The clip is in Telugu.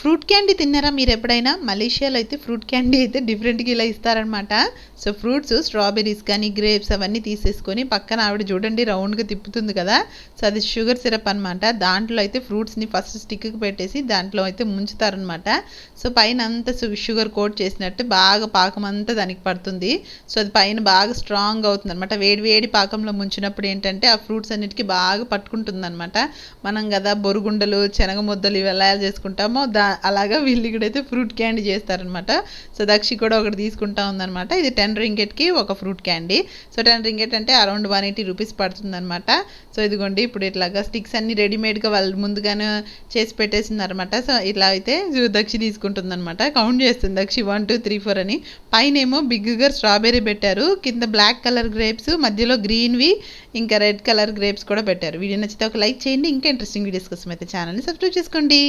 ఫ్రూట్ క్యాండీ తిన్నారా మీరు ఎప్పుడైనా? మలేషియాలో అయితే ఫ్రూట్ క్యాండీ అయితే డిఫరెంట్గా ఇలా ఇస్తారనమాట. సో ఫ్రూట్స్ స్ట్రాబెర్రీస్ కానీ గ్రేప్స్ అవన్నీ తీసేసుకొని పక్కన ఆవిడ చూడండి రౌండ్గా తిప్పుతుంది కదా, సో అది షుగర్ సిరప్ అనమాట. దాంట్లో అయితే ఫ్రూట్స్ని ఫస్ట్ స్టిక్కి పెట్టేసి దాంట్లో అయితే ముంచుతారనమాట. సో పైన అంతా షుగర్ కోట్ చేసినట్టు బాగా పాకం అంతా దానికి పడుతుంది. సో అది పైన బాగా స్ట్రాంగ్ అవుతుంది అనమాట. వేడి వేడి పాకంలో ముంచినప్పుడు ఏంటంటే ఆ ఫ్రూట్స్ అన్నిటికీ బాగా పట్టుకుంటుంది అనమాట. మనం కదా బొరుగుండలు శనగ ముద్దలు ఇవి ఎలా చేసుకుంటామో అలాగా వీళ్ళు ఇక్కడైతే ఫ్రూట్ క్యాండీ చేస్తారనమాట. సో దక్షి కూడా ఒకటి తీసుకుంటా ఉందనమాట. ఇది 10 రింగెట్కి ఒక ఫ్రూట్ క్యాండీ. సో 10 రింగెట్ అంటే అరౌండ్ 180 రూపీస్ పడుతుంది అనమాట. సో ఇదిగోండి ఇప్పుడు ఇట్లాగా స్టిక్స్ అన్ని రెడీమేడ్గా వాళ్ళు ముందుగానే చేసి పెట్టేసిందనమాట. సో ఇట్లా అయితే దక్షి తీసుకుంటుంది అనమాట. కౌంట్ చేస్తుంది దక్షి 1 2 3 4 అని. పైన ఏమో బిగ్గా స్ట్రాబెర్రీ పెట్టారు, కింద బ్లాక్ కలర్ గ్రేప్స్, మధ్యలో గ్రీన్వి ఇంకా రెడ్ కలర్ గ్రేప్స్ కూడా పెట్టారు. వీడియో నచ్చితే ఒక లైక్ చేయండి. ఇంకా ఇంట్రెస్టింగ్ వీడియోస్ కోసం అయితే ఛానల్ని సబ్స్క్రైబ్ చేసుకోండి.